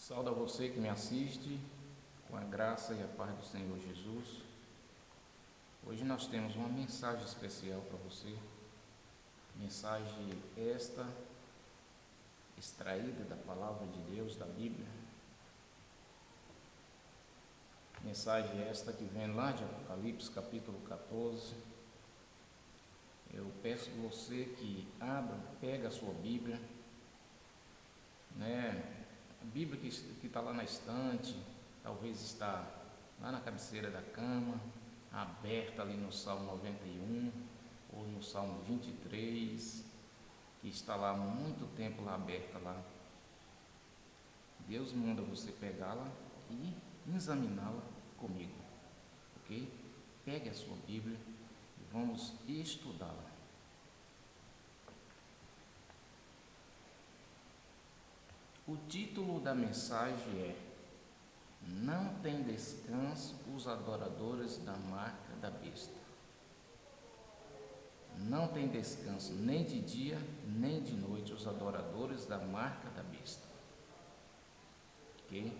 Saúdo a você que me assiste, com a graça e a paz do Senhor Jesus. Hoje nós temos uma mensagem especial para você. Mensagem esta, extraída da Palavra de Deus, da Bíblia. Mensagem esta que vem lá de Apocalipse, capítulo 14. Eu peço a você que abra, pega a sua Bíblia, A Bíblia que está lá na estante, talvez está lá na cabeceira da cama, aberta ali no Salmo 91 ou no Salmo 23, que está lá há muito tempo lá aberta lá. Deus manda você pegá-la e examiná-la comigo, ok? Pegue a sua Bíblia e vamos estudá-la. O título da mensagem é: Não tem descanso os adoradores da marca da besta. Não tem descanso nem de dia nem de noite os adoradores da marca da besta. Ok?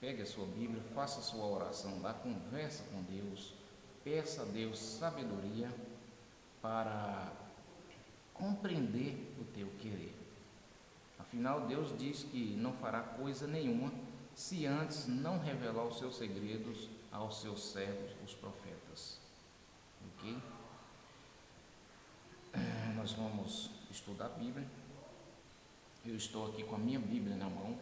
Pegue a sua Bíblia, faça a sua oração lá, conversa com Deus, peça a Deus sabedoria para compreender o teu querer. Afinal, Deus diz que não fará coisa nenhuma se antes não revelar os seus segredos aos seus servos, os profetas. Ok? Nós vamos estudar a Bíblia. Eu estou aqui com a minha Bíblia na mão,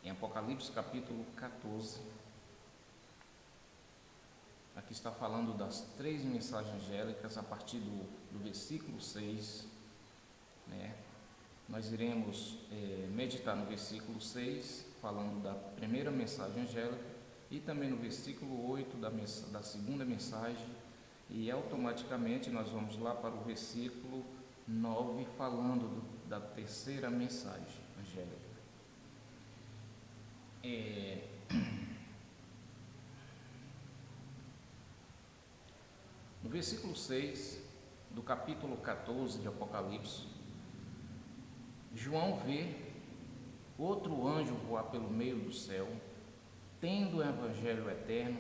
em Apocalipse capítulo 14. Aqui está falando das 3 mensagens angélicas a partir do versículo 6. Nós iremos meditar no versículo 6, falando da primeira mensagem angélica, e também no versículo 8 da segunda mensagem, e automaticamente nós vamos lá para o versículo 9, falando da terceira mensagem angélica. No versículo 6 do capítulo 14 de Apocalipse, João vê outro anjo voar pelo meio do céu, tendo o evangelho eterno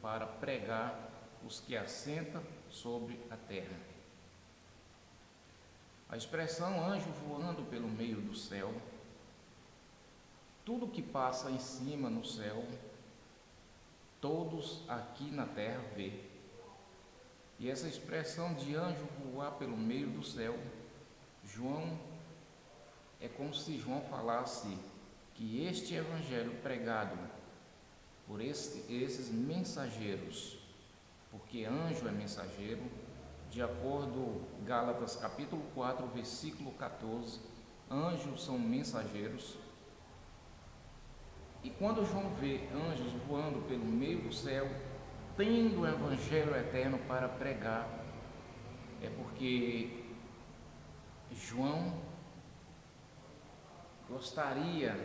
para pregar os que assentam sobre a terra. A expressão anjo voando pelo meio do céu, tudo que passa em cima no céu, todos aqui na terra vê. E essa expressão de anjo voar pelo meio do céu, é como se João falasse que este evangelho pregado por esses mensageiros, porque anjo é mensageiro, de acordo com Gálatas capítulo 4, versículo 14, anjos são mensageiros. E quando João vê anjos voando pelo meio do céu, tendo o evangelho eterno para pregar, é porque João gostaria,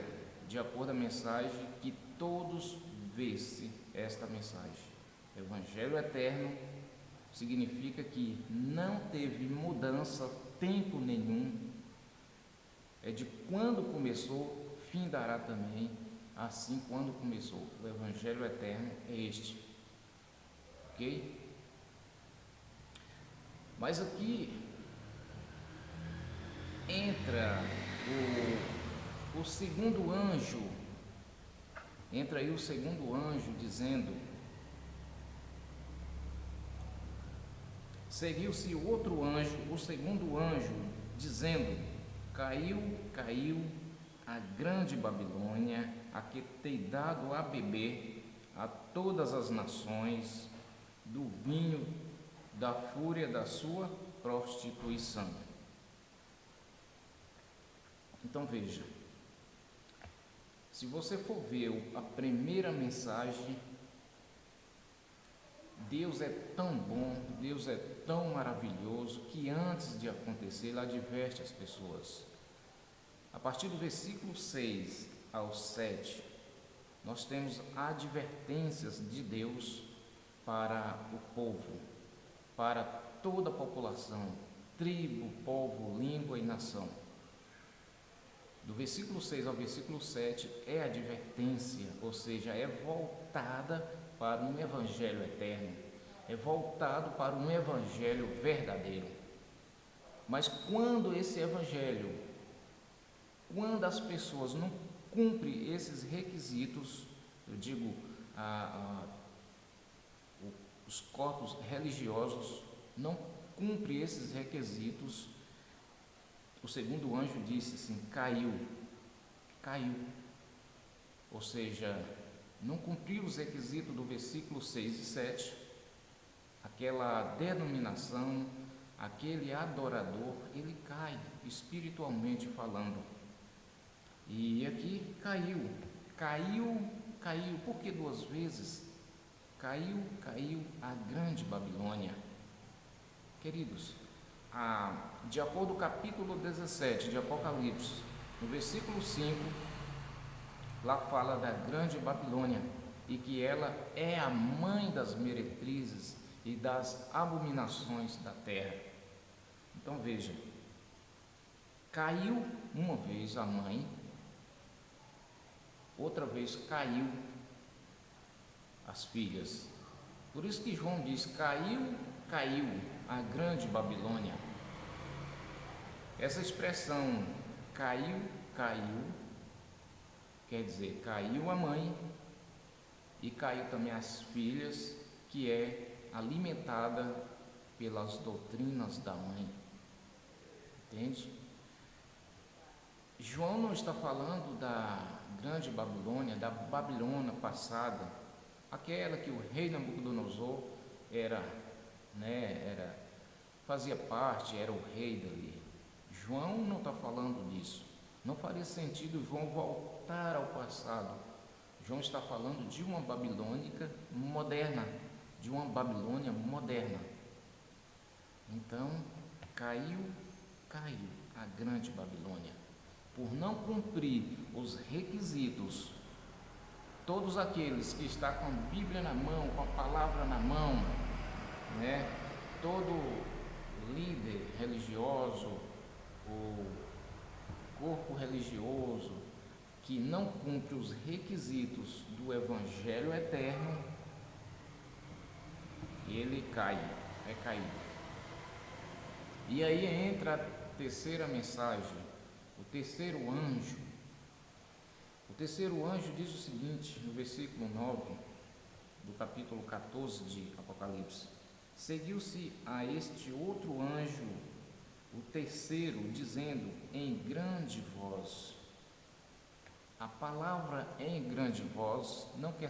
de acordo com a mensagem, que todos vissem esta mensagem. Evangelho eterno significa que não teve mudança, tempo nenhum. É de quando começou, findará também. Assim, quando começou, o Evangelho eterno é este. Ok? Mas aqui entra o segundo anjo, entra aí o segundo anjo dizendo: seguiu-se outro anjo, o segundo anjo, dizendo: caiu a grande Babilônia, a que tem dado a beber a todas as nações do vinho da fúria da sua prostituição. Então veja, se você for ver a primeira mensagem, Deus é tão bom, Deus é tão maravilhoso, que antes de acontecer, Ele adverte as pessoas. A partir do versículo 6 ao 7, nós temos advertências de Deus para o povo, para toda a população, tribo, povo, língua e nação. do versículo 6 ao versículo 7 é advertência, ou seja, é voltada para um evangelho eterno, é voltado para um evangelho verdadeiro. Mas quando esse evangelho, quando as pessoas não cumprem esses requisitos, eu digo, os corpos religiosos não cumprem esses requisitos, o segundo anjo disse assim: caiu. Ou seja, não cumpriu os requisitos do versículo 6 e 7, aquela denominação, aquele adorador, ele cai, espiritualmente falando. E aqui caiu, por que duas vezes? Caiu a grande Babilônia. Queridos, de acordo com o capítulo 17 de Apocalipse, no versículo 5, lá fala da grande Babilônia e que ela é a mãe das meretrizes e das abominações da terra. Então veja, caiu uma vez a mãe, outra vez caiu as filhas. Por isso que João diz: caiu a grande Babilônia. Essa expressão caiu, quer dizer, caiu a mãe e caiu também as filhas, que é alimentada pelas doutrinas da mãe. Entende? João não está falando da grande Babilônia, da Babilônia passada, aquela que o rei Nabucodonosor fazia parte, era o rei dali. João não está falando disso. Não faria sentido João voltar ao passado. João está falando de uma Babilônia moderna, Então, caiu a grande Babilônia, por não cumprir os requisitos. Todos aqueles que estão com a Bíblia na mão, com a palavra na mão, todo líder religioso, o corpo religioso que não cumpre os requisitos do evangelho eterno, ele é caído. E aí entra a terceira mensagem, o terceiro anjo. O terceiro anjo diz o seguinte, no versículo 9 do capítulo 14 de Apocalipse: seguiu-se a este outro anjo, o terceiro, dizendo em grande voz. A palavra em grande voz não quer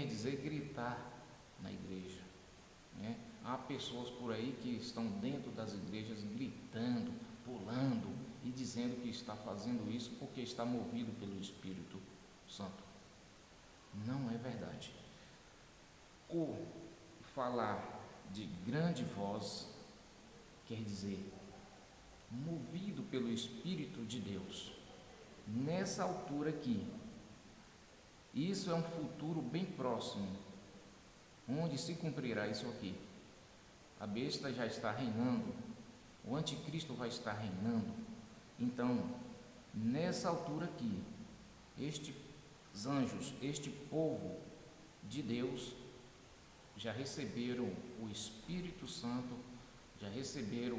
dizer gritar na igreja, Há pessoas por aí que estão dentro das igrejas gritando, pulando e dizendo que está fazendo isso porque está movido pelo Espírito Santo. Não é verdade. O falar de grande voz quer dizer movido pelo Espírito de Deus. Nessa altura aqui, isso é um futuro bem próximo, onde se cumprirá isso aqui. A besta já está reinando, o anticristo vai estar reinando. Então, nessa altura aqui, estes anjos, este povo de Deus, já receberam o Espírito Santo, já receberam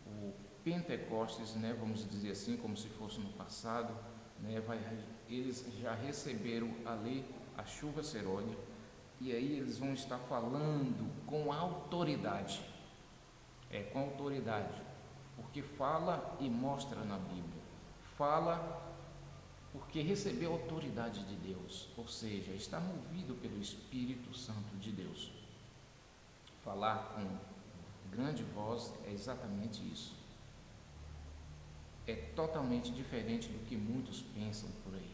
o Pentecostes, vamos dizer assim, como se fosse no passado, eles já receberam ali a chuva serôdia, e aí eles vão estar falando com autoridade, porque fala e mostra na Bíblia, fala porque recebeu a autoridade de Deus, ou seja, está movido pelo Espírito Santo de Deus. Falar com grande voz é exatamente isso. É totalmente diferente do que muitos pensam por aí.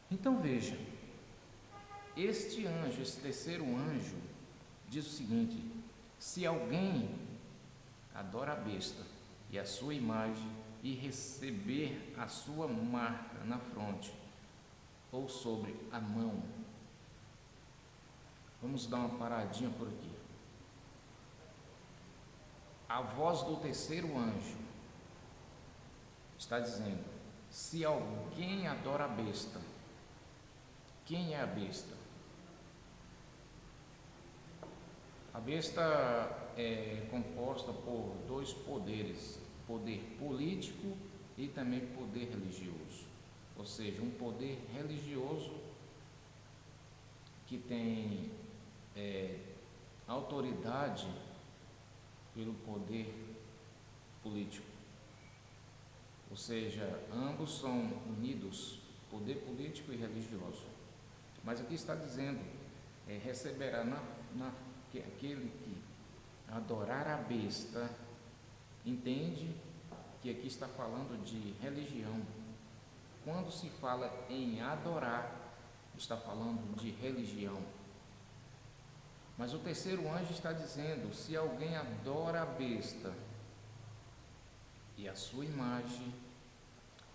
Então veja, este anjo, esse terceiro anjo, diz o seguinte: se alguém adora a besta e a sua imagem e receber a sua marca na fronte ou sobre a mão. Vamos dar uma paradinha por aqui. A voz do terceiro anjo está dizendo: se alguém adora a besta, quem é a besta? A besta é composta por dois poderes, poder político e também poder religioso. Ou seja, um poder religioso que tem autoridade pelo poder político. Ou seja, ambos são unidos, poder político e religioso. Mas aqui está dizendo, receberá aquele que adorar a besta. Entende que aqui está falando de religião. Quando se fala em adorar, está falando de religião. Mas o terceiro anjo está dizendo: se alguém adora a besta e a sua imagem,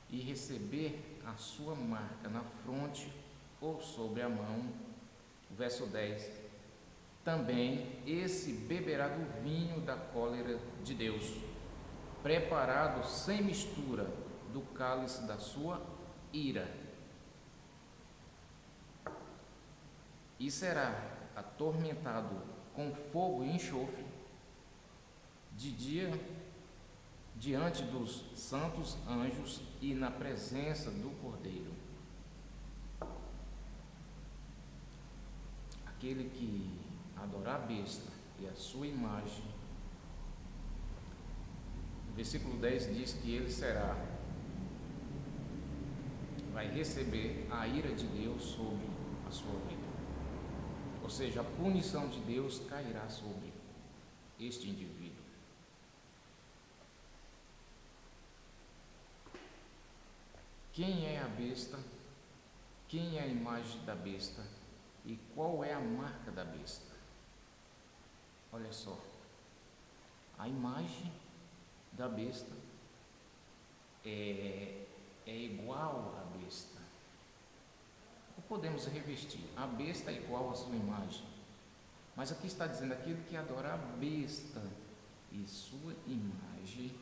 e receber a sua marca na fronte ou sobre a mão, verso 10, também esse beberá do vinho da cólera de Deus, preparado sem mistura do cálice da sua ira, e será atormentado com fogo e enxofre de dia diante dos santos anjos e na presença do Cordeiro. Aquele que adorar a besta e a sua imagem, o versículo 10 diz que ele vai receber a ira de Deus sobre a sua vida. Ou seja, a punição de Deus cairá sobre este indivíduo. Quem é a besta? Quem é a imagem da besta? E qual é a marca da besta? Olha só, a imagem da besta é igual à besta. Ou podemos revestir, a besta é igual à sua imagem. Mas aqui está dizendo: aquele que adorar a besta e sua imagem.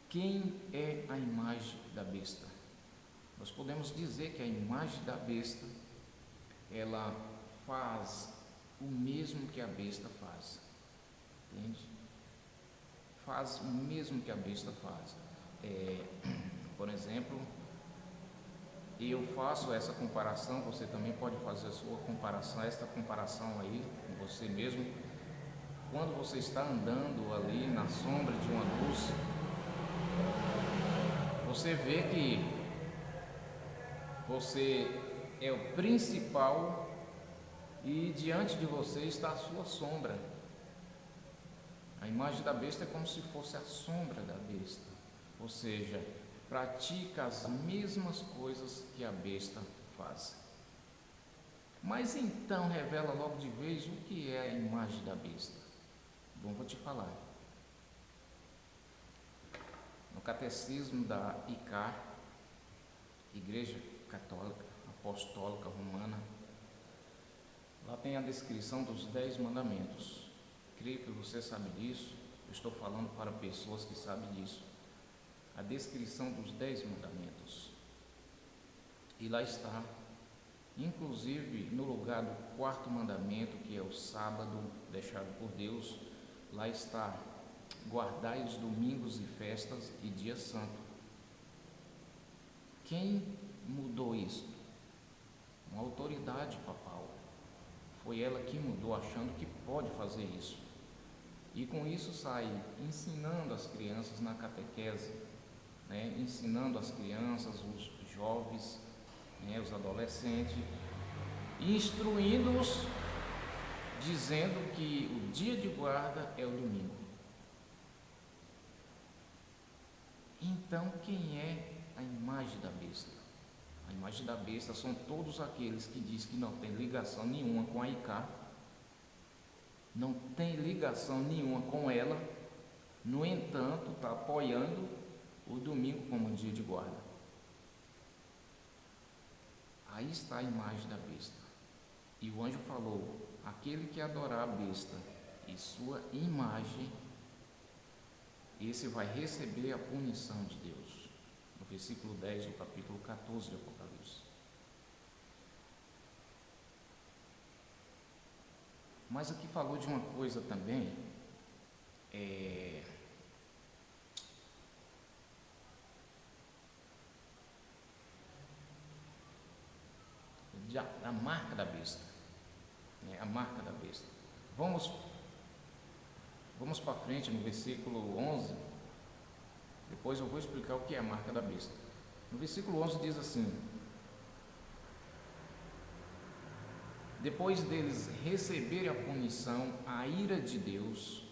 Quem é a imagem da besta? Nós podemos dizer que a imagem da besta, ela faz o mesmo que a besta faz. Entende? Faz o mesmo que a besta faz. Por exemplo, eu faço essa comparação, você também pode fazer a sua comparação, esta comparação aí com você mesmo. Quando você está andando ali na sombra de uma luz, você vê que você é o principal e diante de você está a sua sombra. A imagem da besta é como se fosse a sombra da besta, ou seja, pratica as mesmas coisas que a besta faz. Mas então revela logo de vez o que é a imagem da besta. Bom, vou te falar. No Catecismo da ICAR, Igreja Católica Apostólica Romana, lá tem a descrição dos 10 mandamentos. Creio que você sabe disso, eu estou falando para pessoas que sabem disso. A descrição dos 10 mandamentos. E lá está, inclusive no lugar do 4º mandamento, que é o sábado deixado por Deus, lá está: guardai os domingos e festas e dia santo. Quem mudou isso? Uma autoridade papal. Foi ela que mudou, achando que pode fazer isso. E com isso sai ensinando as crianças na catequese, ensinando as crianças, os jovens, os adolescentes, instruindo-os, dizendo que o dia de guarda é o domingo. Então, quem é a imagem da besta? A imagem da besta são todos aqueles que dizem que não tem ligação nenhuma com a ICAR, não tem ligação nenhuma com ela, no entanto, está apoiando o domingo como dia de guarda. Aí está a imagem da besta. E o anjo falou: aquele que adorar a besta e sua imagem, esse vai receber a punição de Deus. No versículo 10 do capítulo 14 de Apocalipse. Mas aqui falou de uma coisa também, a marca da besta, né? A marca da besta. Vamos para frente no versículo 11, depois eu vou explicar o que é a marca da besta. No versículo 11 diz assim: depois deles receberem a punição, a ira de Deus,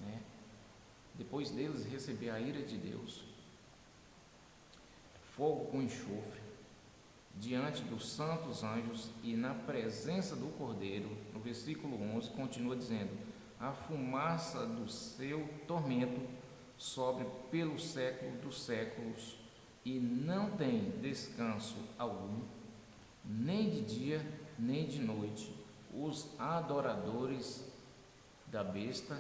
né? Depois deles receber a ira de Deus, fogo com enxofre, diante dos santos anjos e na presença do Cordeiro, no versículo 11 continua dizendo: a fumaça do seu tormento sobe pelo século dos séculos e não tem descanso algum, nem de dia nem de noite, os adoradores da besta,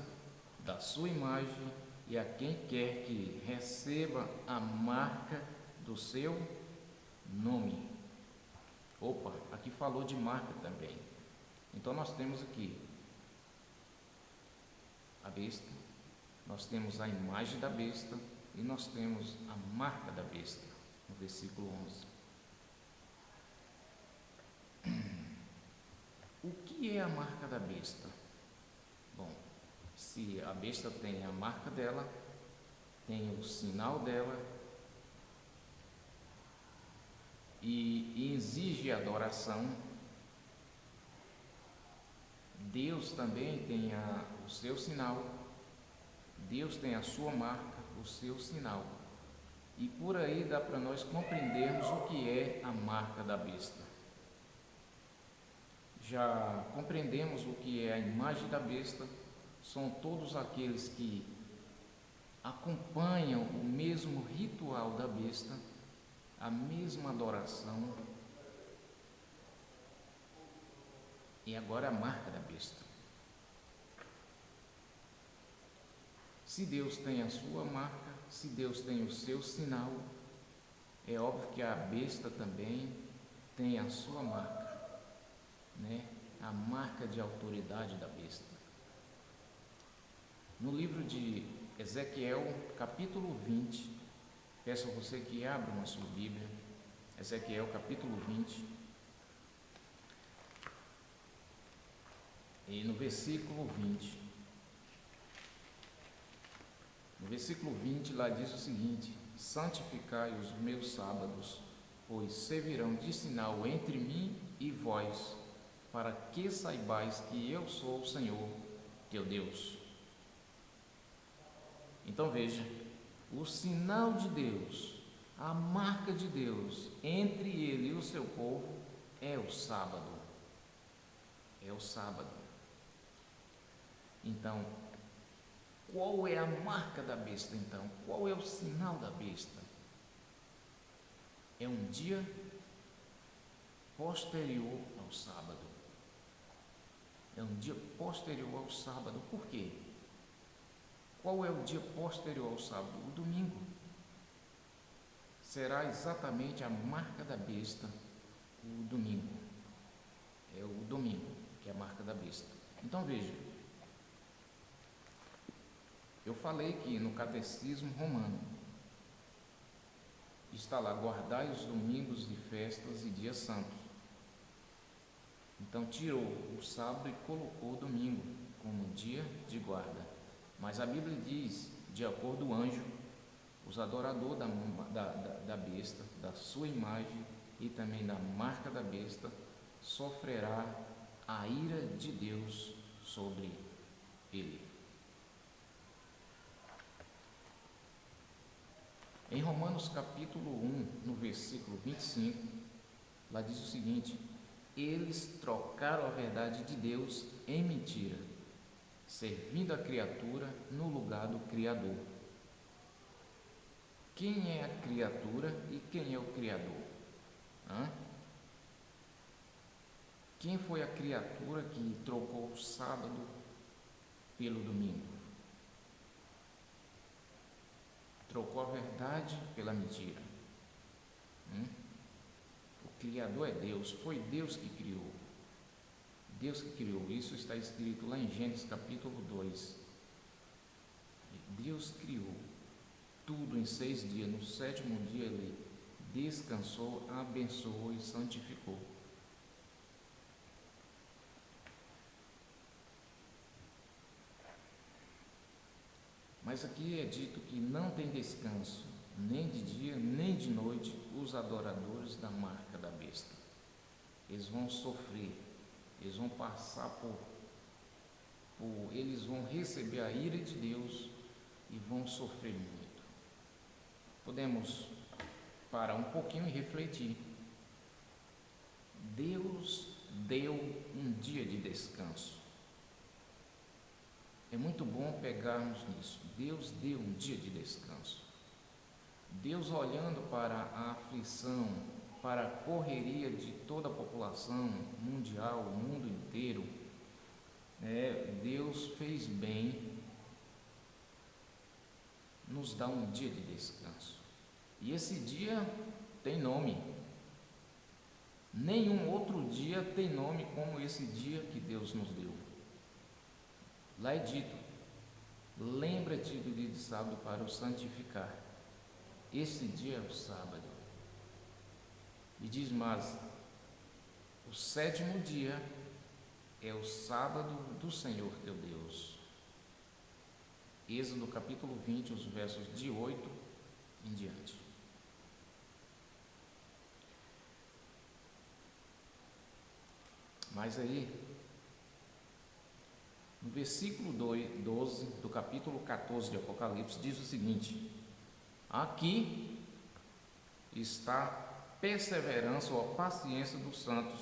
da sua imagem e a quem quer que receba a marca do seu nome. Opa, aqui falou de marca também. Então nós temos aqui a besta, nós temos a imagem da besta e nós temos a marca da besta, no versículo 11. O que é a marca da besta? Bom, se a besta tem a marca dela, tem o sinal dela e exige adoração, Deus também tem o seu sinal, Deus tem a sua marca, o seu sinal. E por aí dá para nós compreendermos o que é a marca da besta. Já compreendemos o que é a imagem da besta, são todos aqueles que acompanham o mesmo ritual da besta, a mesma adoração. E agora a marca da besta. Se Deus tem a sua marca, se Deus tem o seu sinal, é óbvio que a besta também tem a sua marca, né? A marca de autoridade da besta. No livro de Ezequiel, capítulo 20, peço a você que abra uma sua Bíblia, Ezequiel, capítulo 20, e no versículo 20. No versículo 20, lá diz o seguinte: santificai os meus sábados, pois servirão de sinal entre mim e vós, para que saibais que eu sou o Senhor, teu Deus. Então veja, o sinal de Deus, a marca de Deus entre ele e o seu povo é o sábado. É o sábado. Então, qual é a marca da besta então? Qual é o sinal da besta? É um dia posterior ao sábado. É um dia posterior ao sábado. Por quê? Qual é o dia posterior ao sábado? O domingo. Será exatamente a marca da besta o domingo. É o domingo que é a marca da besta. Então veja, eu falei que no Catecismo Romano está lá: guardai os domingos de festas e dias santos. Então tirou o sábado e colocou o domingo como dia de guarda. Mas a Bíblia diz, de acordo com o anjo, os adoradores da besta, da sua imagem e também da marca da besta, sofrerá a ira de Deus sobre ele. Em Romanos capítulo 1, no versículo 25, lá diz o seguinte: eles trocaram a verdade de Deus em mentira, servindo a criatura no lugar do Criador. Quem é a criatura e quem é o Criador? Quem foi a criatura que trocou o sábado pelo domingo? trocou a verdade pela mentira. O Criador é Deus, foi Deus que criou. Deus que criou, isso está escrito lá em Gênesis capítulo 2. Deus criou tudo em 6 dias, no 7º dia Ele descansou, abençoou e santificou. Mas aqui é dito que não tem descanso, nem de dia, nem de noite, os adoradores da marca da besta. Eles vão sofrer, eles vão passar eles vão receber a ira de Deus e vão sofrer muito. Podemos parar um pouquinho e refletir. Deus deu um dia de descanso. É muito bom pegarmos nisso. Deus deu um dia de descanso. Deus, olhando para a aflição, para a correria de toda a população mundial, o mundo inteiro, Deus fez bem nos dar um dia de descanso. E esse dia tem nome. Nenhum outro dia tem nome como esse dia que Deus nos deu. Lá é dito: lembra-te do dia de sábado para o santificar. Esse dia é o sábado. E diz mais: o 7º dia é o sábado do Senhor teu Deus. Êxodo capítulo 20, os versos de 8 em diante. Mas aí, no versículo 12 do capítulo 14 de Apocalipse, diz o seguinte: aqui está a perseverança ou a paciência dos santos,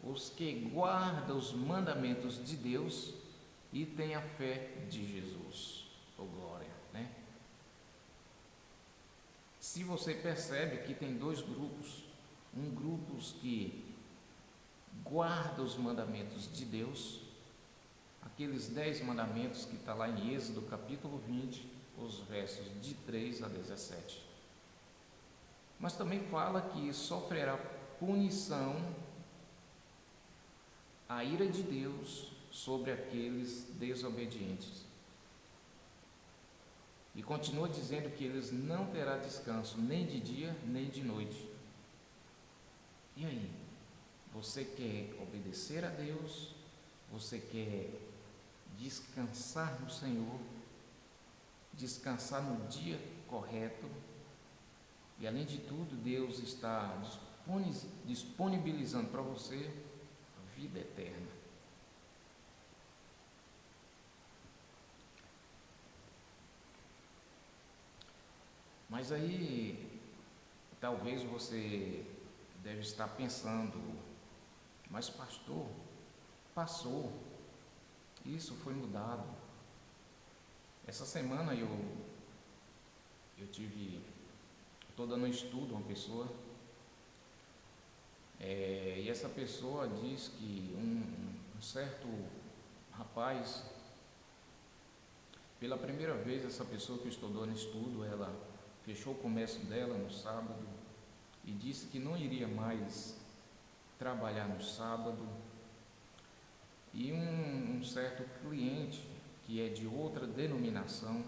os que guardam os mandamentos de Deus e têm a fé de Jesus. Oh, glória, né? Se você percebe que tem 2 grupos, um grupo que guarda os mandamentos de Deus, aqueles 10 mandamentos que está lá em Êxodo capítulo 20, os versos de 3 a 17. Mas também fala que sofrerá punição, a ira de Deus sobre aqueles desobedientes. E continua dizendo que eles não terão descanso nem de dia nem de noite. E aí? Você quer obedecer a Deus? Você quer descansar no Senhor? Descansar no dia correto? E além de tudo, Deus está disponibilizando para você a vida eterna. Mas aí, talvez você deve estar pensando: mas pastor, passou, isso foi mudado. Essa semana eu estou dando um estudo a uma pessoa, e essa pessoa diz que um certo rapaz, pela primeira vez, essa pessoa que eu estou dando estudo, ela fechou o comércio dela no sábado e disse que não iria mais trabalhar no sábado. E um certo cliente, que é de outra denominação,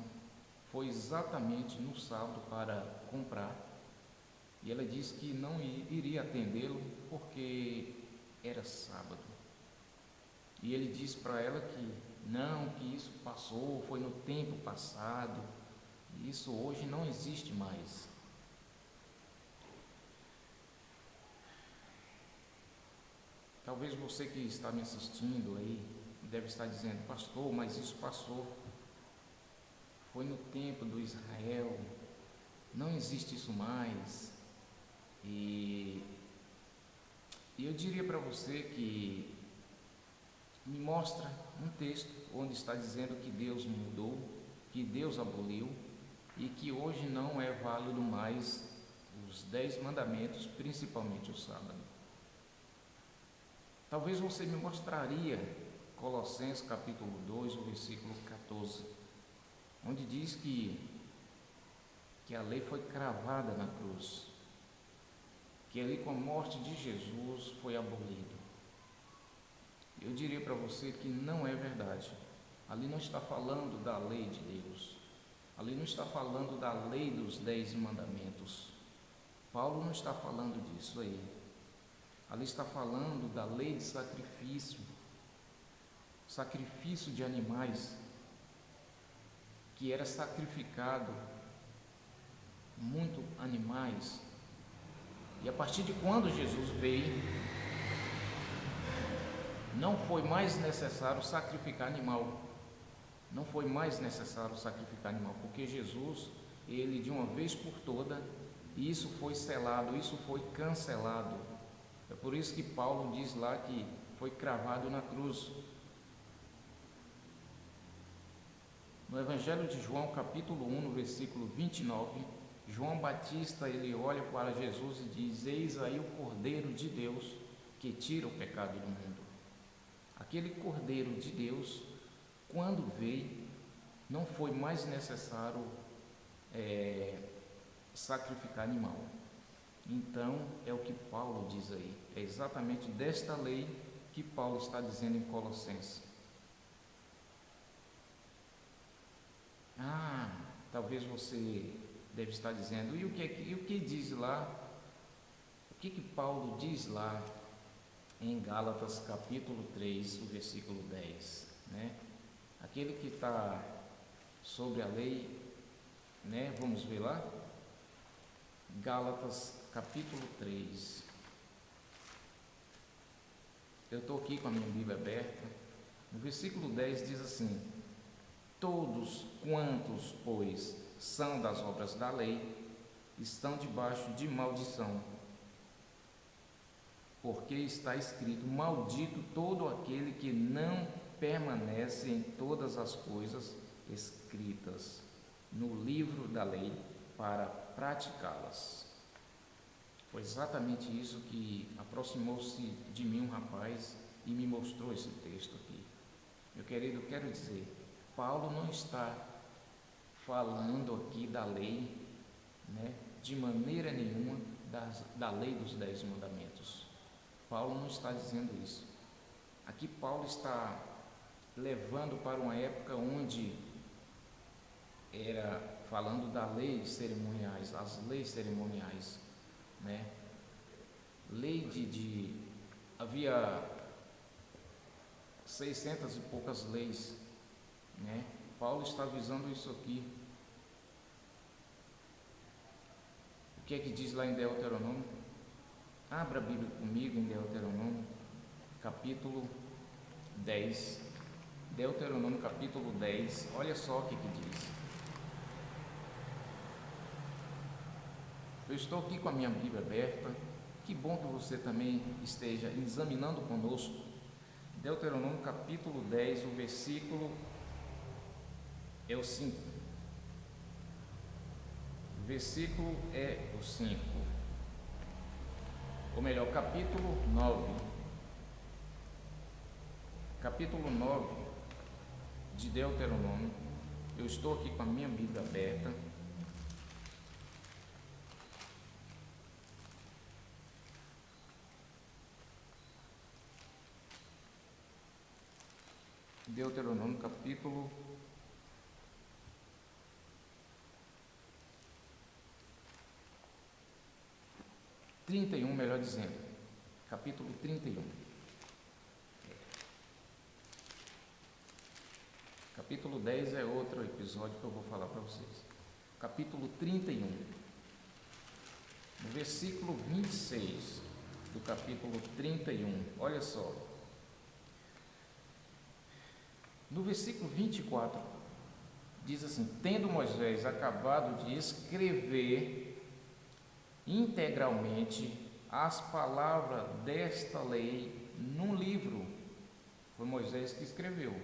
foi exatamente no sábado para comprar, e ela disse que não iria atendê-lo porque era sábado. E ele disse para ela que não, que isso passou, foi no tempo passado, e isso hoje não existe mais. Talvez você que está me assistindo aí deve estar dizendo: pastor, mas isso passou, foi no tempo do Israel, não existe isso mais. E eu diria para você que me mostra um texto onde está dizendo que Deus mudou, que Deus aboliu e que hoje não é válido mais os 10 mandamentos, principalmente o sábado. Talvez você me mostraria Colossenses capítulo 2, o versículo 14, onde diz que que a lei foi cravada na cruz, que ali com a morte de Jesus foi abolido. Eu diria para você que não é verdade. Ali não está falando da lei de Deus. Ali não está falando da lei dos 10 mandamentos. Paulo não está falando disso aí. Ali está falando da lei de sacrifício, sacrifício de animais, que era sacrificado muito animais. E a partir de quando Jesus veio, não foi mais necessário sacrificar animal. Não foi mais necessário sacrificar animal, porque Jesus, ele de uma vez por toda, isso foi selado, isso foi cancelado. É por isso que Paulo diz lá que foi cravado na cruz. No Evangelho de João, capítulo 1, no versículo 29, João Batista, ele olha para Jesus e diz: eis aí o Cordeiro de Deus que tira o pecado do mundo. Aquele Cordeiro de Deus, quando veio, não foi mais necessário sacrificar animal. Então, é o que Paulo diz aí. É exatamente desta lei que Paulo está dizendo em Colossenses. Talvez você deve estar dizendo, e o que diz lá? O que Paulo diz lá em Gálatas capítulo 3, o versículo 10, né? Aquele que está sobre a lei, né? Vamos ver lá? Gálatas capítulo 3. Eu estou aqui com a minha Bíblia aberta. No versículo 10 diz assim: todos quantos, pois, são das obras da lei, estão debaixo de maldição. Porque está escrito: maldito todo aquele que não permanece em todas as coisas escritas no livro da lei para praticá-las. Foi exatamente isso que aproximou-se de mim um rapaz e me mostrou esse texto aqui. Meu querido, eu quero dizer, Paulo não está falando aqui da lei, né, de maneira nenhuma da lei dos 10 mandamentos. Paulo não está dizendo isso. Aqui Paulo está levando para uma época onde era falando da lei cerimoniais, as leis cerimoniais, né? Lei havia 600 e poucas leis, né? Paulo está avisando isso aqui. O que é que diz lá em Deuteronômio? Abra a Bíblia comigo em Deuteronômio, capítulo 10. Deuteronômio, capítulo 10. Olha só o que diz. Eu estou aqui com a minha Bíblia aberta. Que bom que você também esteja examinando conosco. Deuteronômio, capítulo 10, o versículo é o 5. O versículo é o 5. Ou melhor, capítulo 9. Capítulo 9 de Deuteronômio. Eu estou aqui com a minha Bíblia aberta. Deuteronômio, capítulo 31, melhor dizendo, capítulo 31. Capítulo 10 é outro episódio que eu vou falar para vocês. Capítulo 31, no versículo 26 do capítulo 31, olha só. No versículo 24, diz assim: tendo Moisés acabado de escrever integralmente as palavras desta lei num livro, foi Moisés que escreveu.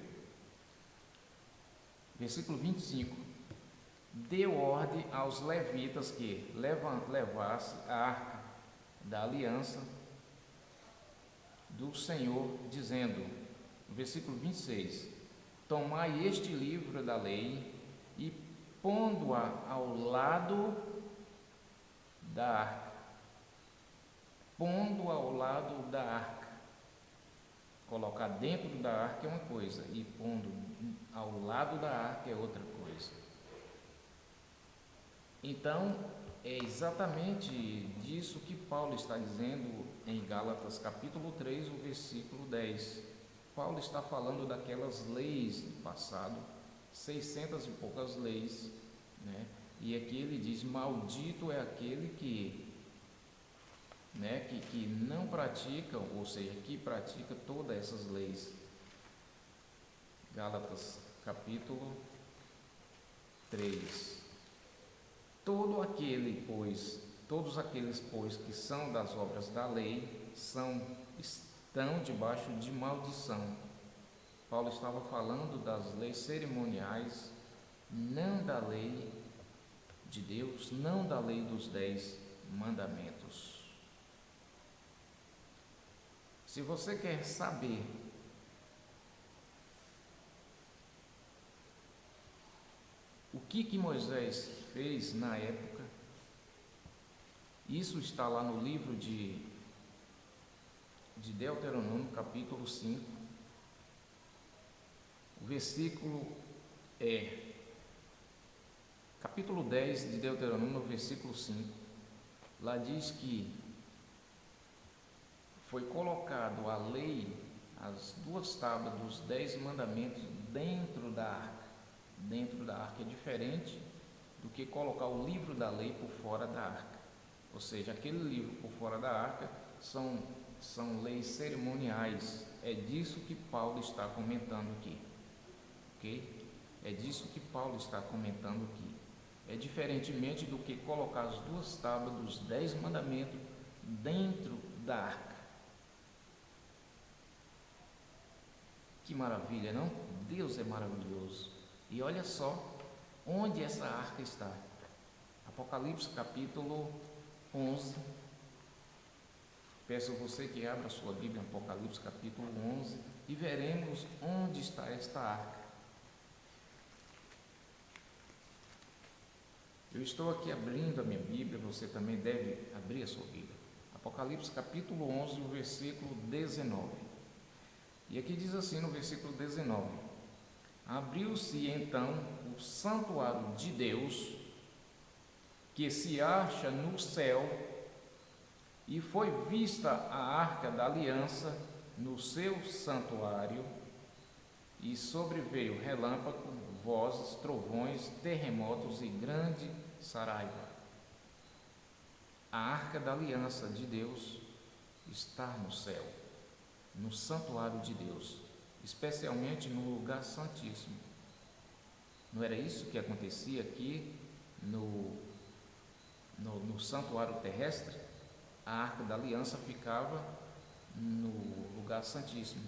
Versículo 25: deu ordem aos levitas que levassem a arca da aliança do Senhor, dizendo, no versículo 26, tomai este livro da lei e pondo-a ao lado da arca. Pondo ao lado da arca. Colocar dentro da arca é uma coisa, e pondo ao lado da arca é outra coisa. Então, é exatamente disso que Paulo está dizendo em Gálatas capítulo 3, o versículo 10. Paulo está falando daquelas leis do passado, 600 e poucas leis, né? E aqui ele diz: maldito é aquele que não pratica, ou seja, que pratica todas essas leis. Gálatas capítulo 3. Todos aqueles, pois, que são das obras da lei, estão debaixo de maldição. Paulo estava falando das leis cerimoniais, não da lei de Deus, não da lei dos 10 mandamentos. Se você quer saber o que Moisés fez na época, isso está lá no livro de Deuteronômio, capítulo 5, o versículo capítulo 10 de Deuteronômio, versículo 5. Lá diz que foi colocado a lei, as 2 tábuas dos 10 mandamentos dentro da arca. Dentro da arca é diferente do que colocar o livro da lei por fora da arca. Ou seja, aquele livro por fora da arca são leis cerimoniais. É disso que Paulo está comentando aqui. Ok? É disso que Paulo está comentando aqui. É diferentemente do que colocar as 2 tábuas dos 10 mandamentos dentro da arca. Que maravilha, não? Deus é maravilhoso. E olha só onde essa arca está. Apocalipse capítulo 11. Peço a você que abra a sua Bíblia, Apocalipse capítulo 11, e veremos onde está esta arca. Eu estou aqui abrindo a minha Bíblia, você também deve abrir a sua Bíblia. Apocalipse capítulo 11, o versículo 19. E aqui diz assim no versículo 19: abriu-se então o santuário de Deus, que se acha no céu, e foi vista a arca da aliança no seu santuário, e sobreveio relâmpago, vozes, trovões, terremotos e grande saraiva. A arca da aliança de Deus está no céu, no santuário de Deus, especialmente no lugar santíssimo. Não era isso que acontecia aqui no santuário terrestre? A arca da aliança ficava no lugar santíssimo.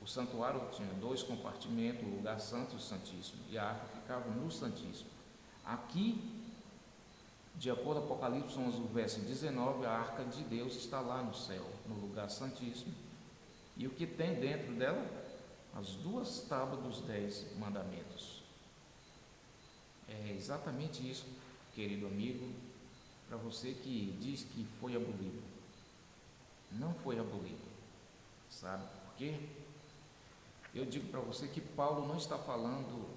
O santuário tinha 2 compartimentos, o lugar santo e o santíssimo, e a arca ficava no santíssimo. Aqui, de acordo com Apocalipse 11, verso 19, a arca de Deus está lá no céu, no lugar santíssimo. E o que tem dentro dela? As 2 tábuas dos 10 mandamentos. É exatamente isso, querido amigo, para você que diz que foi abolido. Não foi abolido. Sabe por quê? Eu digo para você que Paulo não está falando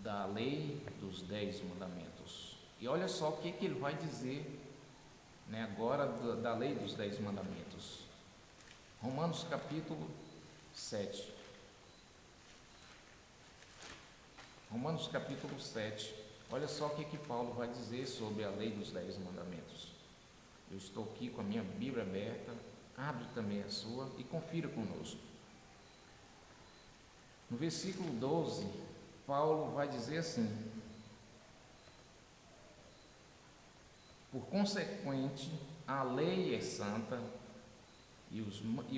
da lei dos 10 mandamentos. E olha só o que ele vai dizer, agora da lei dos 10 mandamentos. Romanos capítulo 7. Romanos capítulo 7. Olha só o que Paulo vai dizer sobre a lei dos 10 mandamentos. Eu estou aqui com a minha Bíblia aberta, abre também a sua e confira conosco. No versículo 12, Paulo vai dizer assim: por consequente, a lei é santa e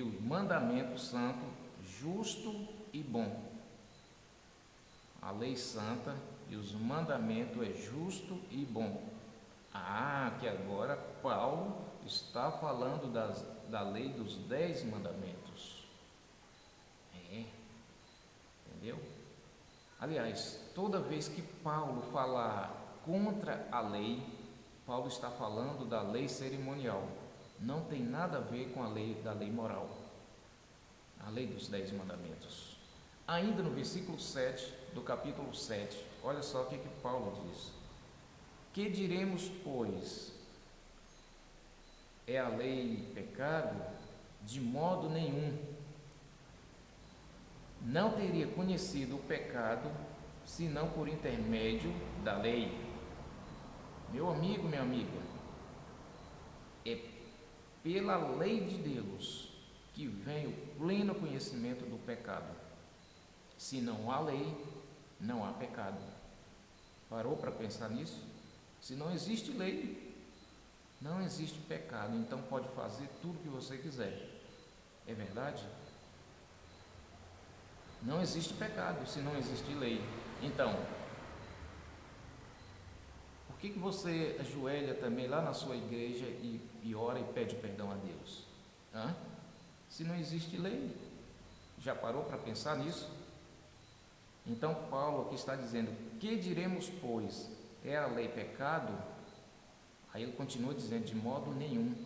o mandamento santo, justo e bom. A lei santa e os mandamentos é justo e bom. Que agora Paulo está falando da lei dos 10 mandamentos. Entendeu? Aliás, toda vez que Paulo falar contra a lei, Paulo está falando da lei cerimonial. Não tem nada a ver com a lei da lei moral, a lei dos 10 mandamentos. Ainda no versículo 7 do capítulo 7, olha só o que Paulo diz. Que diremos, pois? É a lei pecado? De modo nenhum. Não teria conhecido o pecado senão por intermédio da lei. Meu amigo, minha amiga, é pela lei de Deus que vem o pleno conhecimento do pecado. Se não há lei, não há pecado. Parou para pensar nisso? Se não existe lei, não existe pecado. Então pode fazer tudo o que você quiser. É verdade? Não existe pecado se não existe lei. Então, por que você ajoelha também lá na sua igreja e ora e pede perdão a Deus? Se não existe lei, já parou para pensar nisso? Então Paulo aqui está dizendo, que diremos, pois? É a lei pecado? Aí ele continua dizendo, de modo nenhum.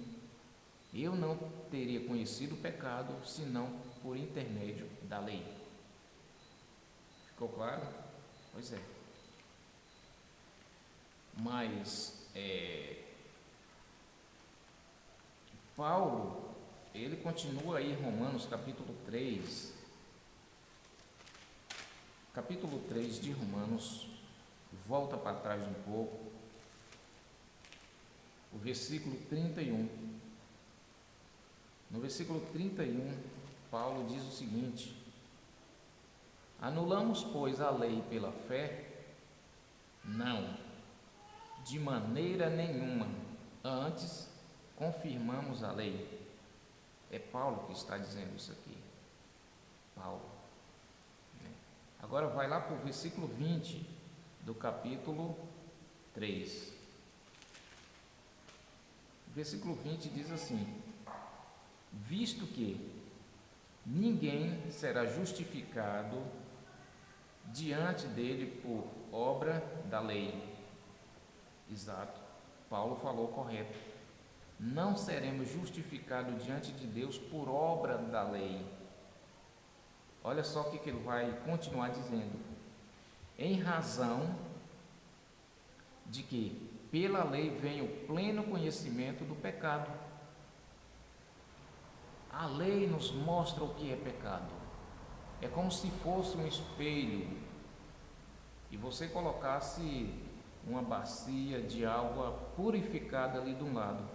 Eu não teria conhecido o pecado, senão por intermédio da lei. Ficou claro? Pois é. Mas Paulo, ele continua aí em Romanos capítulo 3. Capítulo 3 de Romanos, volta para trás um pouco, o versículo 31. No versículo 31, Paulo diz o seguinte: anulamos, pois, a lei pela fé? Não, de maneira nenhuma. Antes, confirmamos a lei. É Paulo que está dizendo isso aqui. Paulo. Agora vai lá para o versículo 20 do capítulo 3. O versículo 20 diz assim: visto que ninguém será justificado diante dele por obra da lei. Exato, Paulo falou correto. Não seremos justificados diante de Deus por obra da lei. Olha só o que ele vai continuar dizendo. Em razão de que pela lei vem o pleno conhecimento do pecado. A lei nos mostra o que é pecado. É como se fosse um espelho e você colocasse uma bacia de água purificada ali de um lado.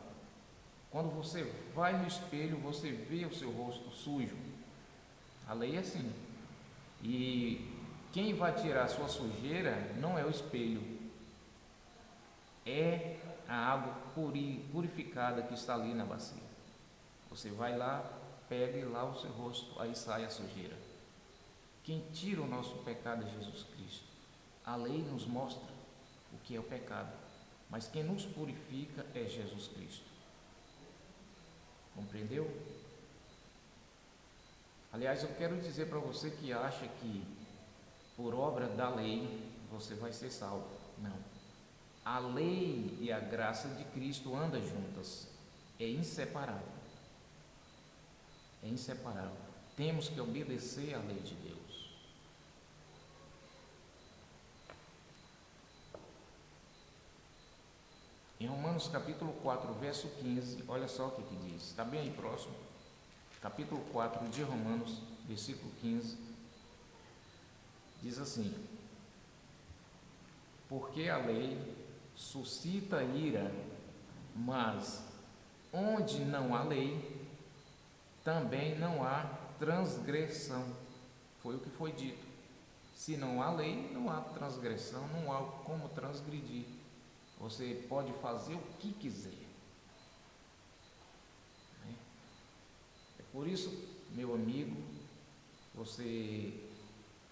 Quando você vai no espelho, você vê o seu rosto sujo. A lei é assim. E quem vai tirar a sua sujeira não é o espelho, é a água purificada que está ali na bacia. Você vai lá, pega e lava o seu rosto, aí sai a sujeira. Quem tira o nosso pecado é Jesus Cristo. A lei nos mostra o que é o pecado, mas quem nos purifica é Jesus Cristo. Compreendeu? Aliás, eu quero dizer para você que acha que por obra da lei você vai ser salvo. Não. A lei e a graça de Cristo andam juntas. É inseparável. É inseparável. Temos que obedecer à lei de Deus. Em Romanos capítulo 4, verso 15, olha só o que diz. Está bem aí próximo. Capítulo 4 de Romanos, versículo 15. Diz assim: porque a lei suscita ira, mas onde não há lei, também não há transgressão. Foi o que foi dito. Se não há lei, não há transgressão, não há como transgredir. Você pode fazer o que quiser. É por isso, meu amigo, você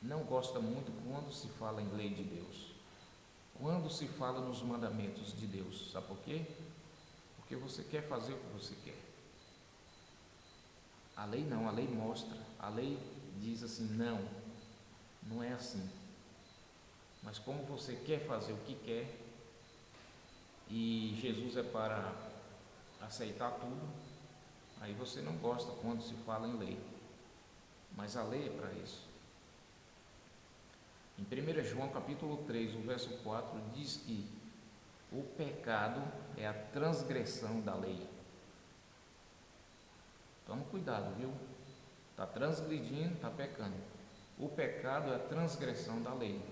não gosta muito quando se fala em lei de Deus. Quando se fala nos mandamentos de Deus. Sabe por quê? Porque você quer fazer o que você quer. A lei não, a lei mostra. A lei diz assim, não é assim. Mas como você quer fazer o que quer, e Jesus é para aceitar tudo, aí você não gosta quando se fala em lei. Mas a lei é para isso. Em 1 João capítulo 3, o verso 4, diz que o pecado é a transgressão da lei. Toma cuidado, viu? Está transgredindo, está pecando. O pecado é a transgressão da lei.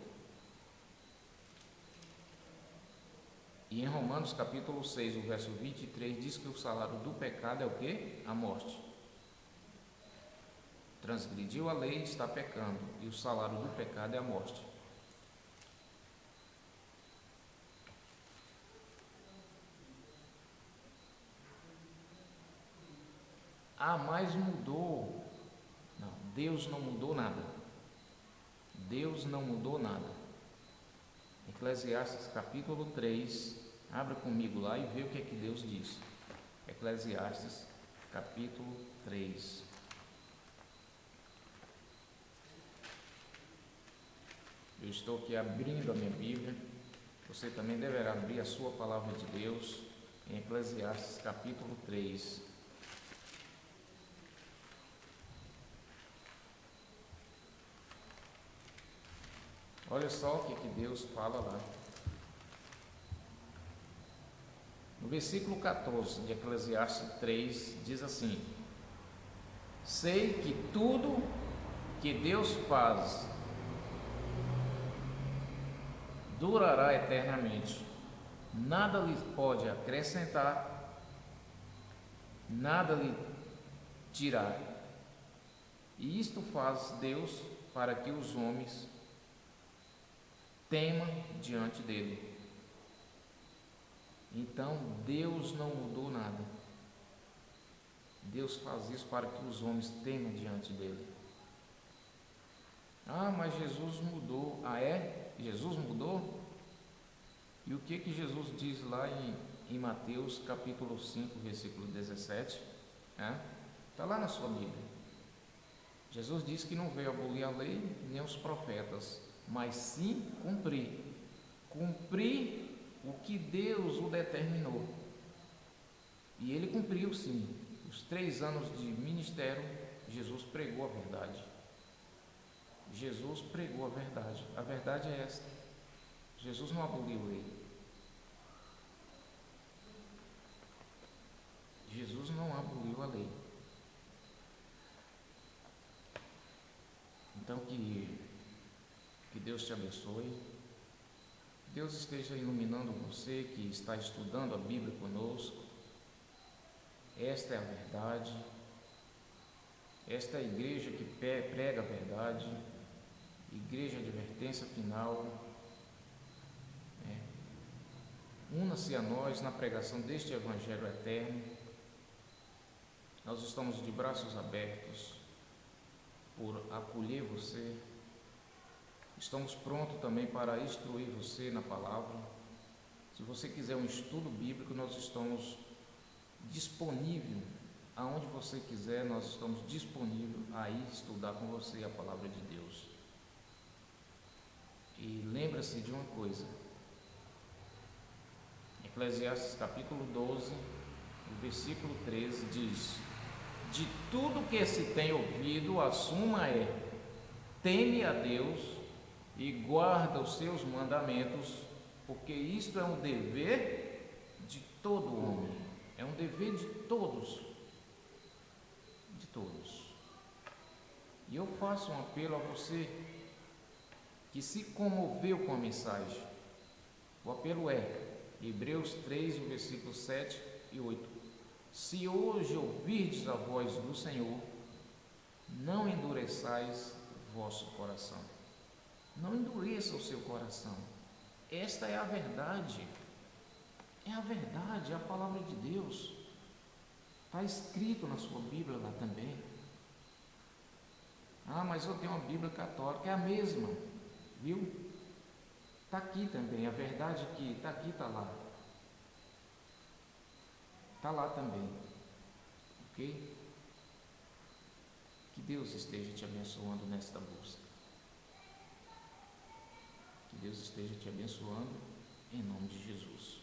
E em Romanos capítulo 6, o verso 23, diz que o salário do pecado é o quê? A morte. Transgrediu a lei, está pecando, e o salário do pecado é a morte. Ah, mas mudou. Não, Deus não mudou nada. Deus não mudou nada. Eclesiastes capítulo 3, abra comigo lá e vê o que é que Deus diz. Eclesiastes capítulo 3. Eu estou aqui abrindo a minha Bíblia. Você também deverá abrir a sua palavra de Deus em Eclesiastes capítulo 3. Olha só o que Deus fala lá. No versículo 14 de Eclesiastes 3 diz assim: sei que tudo que Deus faz durará eternamente. Nada lhe pode acrescentar, nada lhe tirar. E isto faz Deus para que os homens temam diante dele. Então Deus não mudou nada. Deus faz isso para que os homens temam diante dele. Ah, mas Jesus mudou. Ah, é? Jesus mudou? E o que Jesus diz lá em Mateus capítulo 5, versículo 17? Está lá na sua Bíblia. Jesus disse que não veio abolir a lei nem os profetas, mas sim cumprir. Cumprir o que Deus o determinou. E ele cumpriu sim. Os 3 anos de ministério, Jesus pregou a verdade. Jesus pregou a verdade. A verdade é esta. Jesus não aboliu a lei. Jesus não aboliu a lei. Então que Deus te abençoe. Deus esteja iluminando você que está estudando a Bíblia conosco. Esta é a verdade. Esta é a igreja que prega a verdade. Igreja de advertência final. Una-se a nós na pregação deste Evangelho eterno. Nós estamos de braços abertos por acolher você. Estamos prontos também para instruir você na palavra. Se você quiser um estudo bíblico, nós estamos disponíveis. Aonde você quiser, nós estamos disponíveis a ir estudar com você a palavra de Deus. E lembra-se de uma coisa. Eclesiastes capítulo 12, o versículo 13 diz: de tudo que se tem ouvido, a suma é: teme a Deus e guarda os seus mandamentos, porque isto é um dever de todo homem. É um dever de todos. De todos. E eu faço um apelo a você que se comoveu com a mensagem. O apelo é Hebreus 3, o versículo 7 e 8. Se hoje ouvirdes a voz do Senhor, não endureçais vosso coração. Não endureça o seu coração. Esta é a verdade. É a verdade, é a palavra de Deus. Está escrito na sua Bíblia lá também. Ah, mas eu tenho uma Bíblia católica, é a mesma, viu? Está aqui também, a verdade que está aqui, está lá. Está lá também, ok? Que Deus esteja te abençoando nesta busca. Que Deus Deus esteja te abençoando, em nome de Jesus.